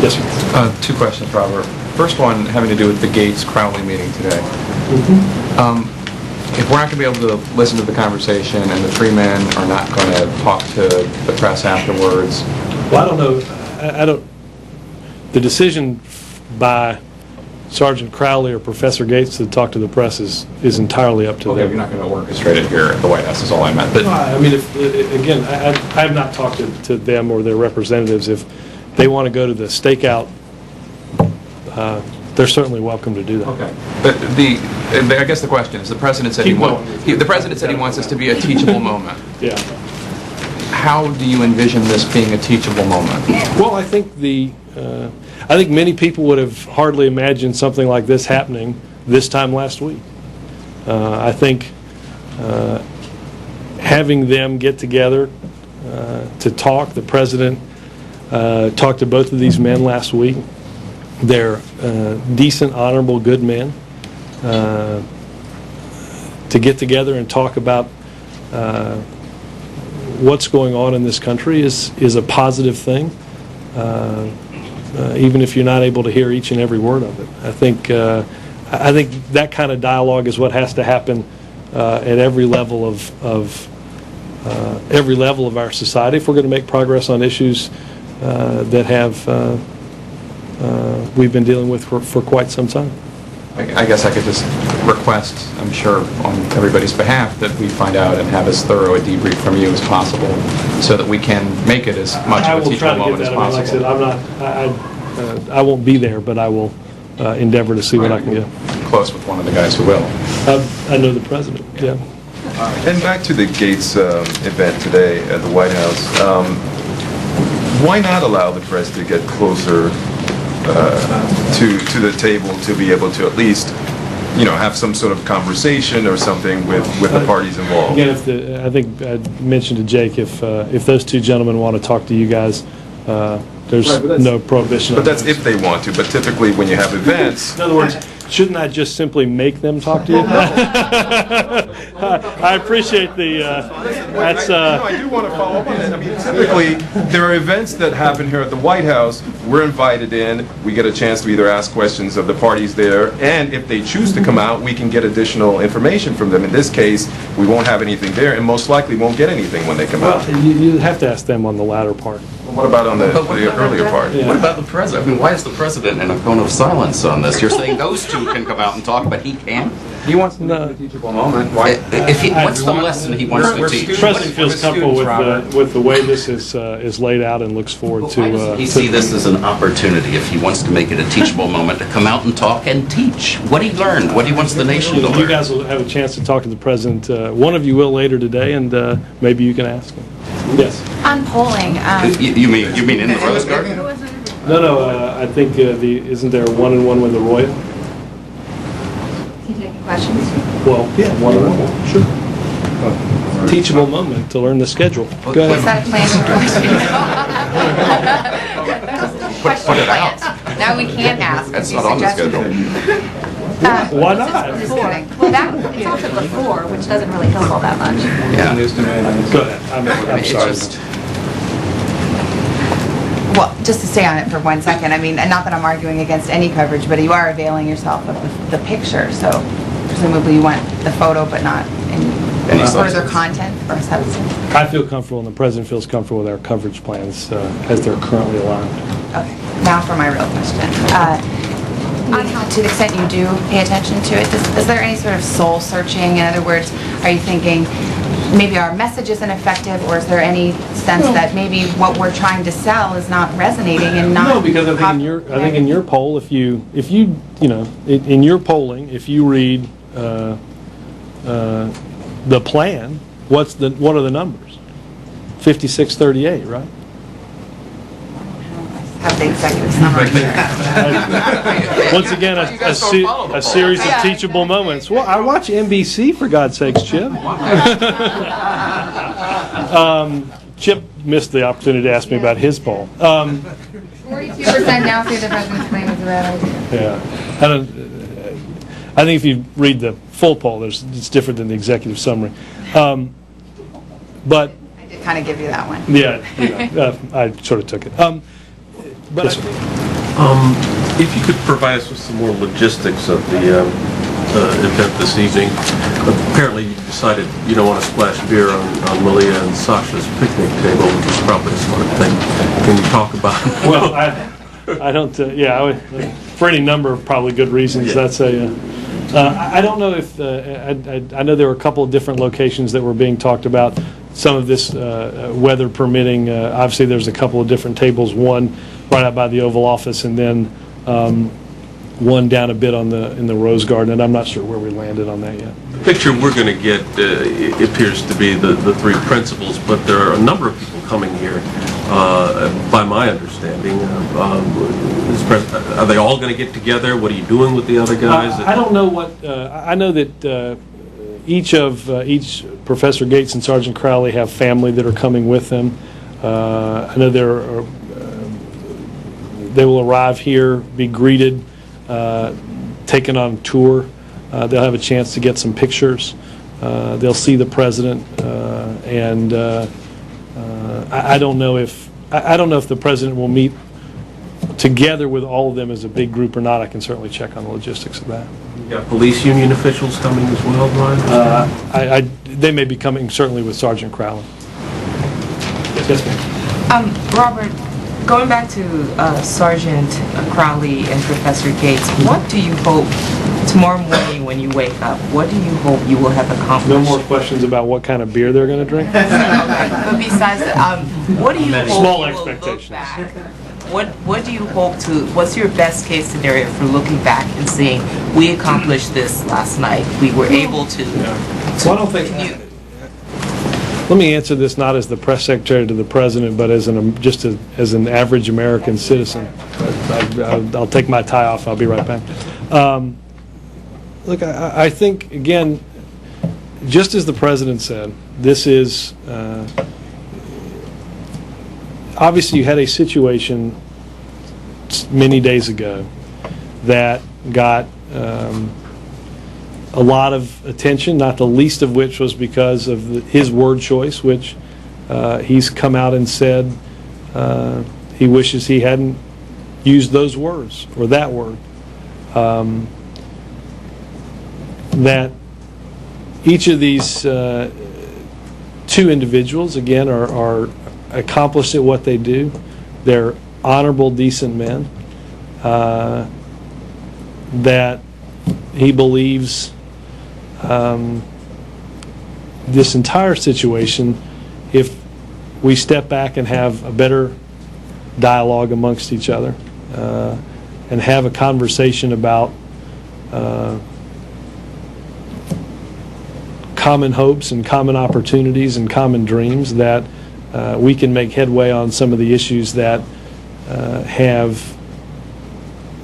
Yes, sir. Two questions, Robert. First one having to do with the Gates Crowley meeting today. If we're not going to be able to listen to the conversation and the three men are not going to talk to the press afterwards. Well, I don't know. I don't. The decision by Sergeant Crowley or Professor Gates to talk to the press is entirely up to Okay, them. you're not going to orchestrate it here at the White House is all I meant. But I mean, again, I have not talked to them or their representatives. If they want to go to the stakeout, they're certainly welcome to do that. okay. But I guess the question is, the president said the president said he wants this to be a teachable moment. Yeah. How do you envision this being a teachable moment? Well, I think many people would have hardly imagined something like this happening this time last week. I think having them get together to talk, the president talked to both of these men last week. They're decent, honorable, good men. To get together and talk about what's going on in this country is a positive thing, even if you're not able to hear each and every word of it. I think that kind of dialogue is what has to happen at every level of our society if we're going to make progress on issues that we've been dealing with for quite some time. I guess I could just request, I'm sure, on everybody's behalf, that we find out and have as thorough a debrief from you as possible so that we can make it as much of a teachable moment as possible. I won't be there, but I will endeavor to see what I can get. Close with one of the guys who will. I know the president, yeah. And back to the Gates event today at the White House, why not allow the press to get closer to the table to be able to at least, have some sort of conversation or something with the parties involved? Again, I think I mentioned to Jake, if those two gentlemen want to talk to you guys, there's no prohibition. But that's if they want to. But typically, when you have events, in other words, shouldn't I just simply make them talk to you? I appreciate the. I do want to follow up on that. I mean, typically, there are events that happen here at the White House. We're invited in. We get a chance to either ask questions of the parties there, and if they choose to come out, we can get additional information from them. In this case, we won't have anything there, and most likely won't get anything when they come out. You have to ask them on the latter part. What about on the earlier part? Yeah. What about the president? I mean, why is the president in a cone of silence on this? You're saying those two can come out and talk, but he can't? He wants to make it a teachable moment. Why? What's the lesson he wants to teach? The president feels comfortable with the way this is laid out and looks forward to. He see this as an opportunity, if he wants to make it a teachable moment, to come out and talk and teach what he learned, what he wants the nation to learn. You guys will have a chance to talk to the president. One of you will later today, and maybe you can ask him. Yes. On polling. You mean in the Rose Garden? No. I think isn't there a 1-on-1 with the Royal? Can you take questions? Well, yeah, 1-on-1. Sure. Teachable moment to learn the schedule. Go Is ahead. that a plan? Question plans. Now we can't ask. That's You not on the suggested- schedule. Why not? Just kidding. Well, it's also before, which doesn't really help all that much. Yeah. Go ahead. I'm It's sorry. just, Well, just to stay on it for 1 second, I mean, not that I'm arguing against any coverage, but you are availing yourself of the picture, so presumably you want the photo, but not any further content or substance. I feel comfortable, and the president feels comfortable with our coverage plans as they're currently aligned. Okay, now for my real question. To the extent you do pay attention to it, is there any sort of soul searching? In other words, are you thinking maybe our message isn't effective, or is there any sense that maybe what we're trying to sell is not resonating and not? No, because I think in your poll, if you in your polling, if you read the plan, what are the numbers? 56-38, right? Have the executive summary here. Once again, a series of teachable moments. Well, I watch NBC, for God's sakes, Chip. Chip missed the opportunity to ask me about his poll. 42% now say the president's plan is a bad idea. Yeah, I think if you read the full poll, it's different than the executive summary. But I did kind of give you that one. yeah, I sort of took it. But Yes, sir. If you could provide us with some more logistics of the event this evening. Apparently you decided you don't want to splash beer on Malia and Sasha's picnic table, which is probably a smart thing. Can you talk about it? Well, I don't, for any number of probably good reasons, Yeah. that's I don't know if, I know there were a couple of different locations that were being talked about. Some of this, weather permitting, obviously there's a couple of different tables, one right out by the Oval Office, and then one down a bit in the Rose Garden, and I'm not sure where we landed on that yet. The picture we're going to get appears to be the three principals, but there are a number of people coming here, by my understanding. Are they all going to get together? What are you doing with the other guys? I don't know what, I know that each Professor Gates and Sergeant Crowley have family that are coming with them. I know they will arrive here, be greeted, taken on tour. They'll have a chance to get some pictures. They'll see the president, and I don't know if the president will meet together with all of them as a big group or not. I can certainly check on the logistics of that. You got police union officials coming as well, Brian? They may be coming certainly with Sergeant Crowley. Yes, ma'am. Robert, going back to Sergeant Crowley and Professor Gates, what do you hope tomorrow morning when you wake up? What do you hope you will have accomplished? No more questions about what kind of beer they're going to drink? Okay, but besides that, what do you hope Small you will expectations. look back? What do you hope to? What's your best case scenario for looking back and saying we accomplished this last night? We were able to. Well, I don't think. Let me answer this not as the press secretary to the president, but as as an average American citizen. I'll take my tie off. I'll be right back. Look, I think again, just as the president said, this is obviously you had a situation many days ago that got a lot of attention, not the least of which was because of his word choice, which he's come out and said he wishes he hadn't used those words or that word. That each of these two individuals, again, are accomplished at what they do. They're honorable, decent men. That he believes this entire situation, if we step back and have a better dialogue amongst each other and have a conversation about common hopes and common opportunities and common dreams, that we can make headway on some of the issues that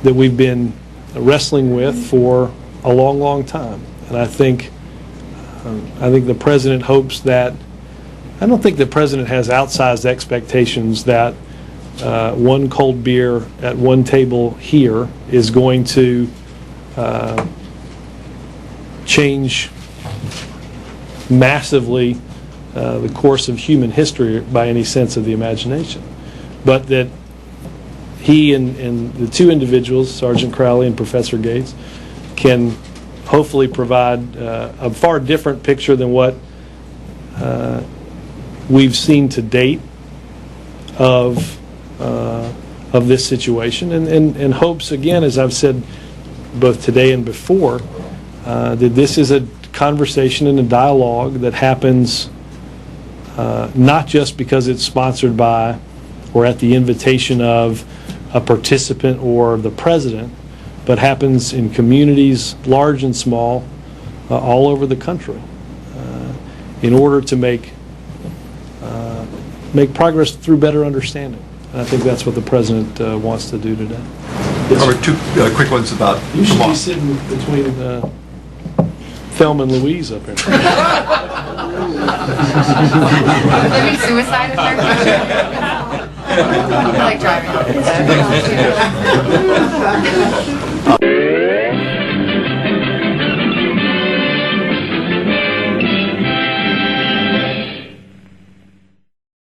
we've been wrestling with for a long, long time. And I think the president hopes that. I don't think the president has outsized expectations that one cold beer at one table here is going to change massively the course of human history by any sense of the imagination. But that he and the two individuals, Sergeant Crowley and Professor Gates, can hopefully provide a far different picture than what we've seen to date of this situation, and hopes, again, as I've said both today and before, that this is a conversation and a dialogue that happens not just because it's sponsored by or at the invitation of a participant or the president, but happens in communities, large and small, all over the country, in order to make progress through better understanding. And I think that's what the president wants to do today. Robert, two quick ones about You should tomorrow. be sitting between Thelma and Louise up here. Maybe suicide is their question. I like driving.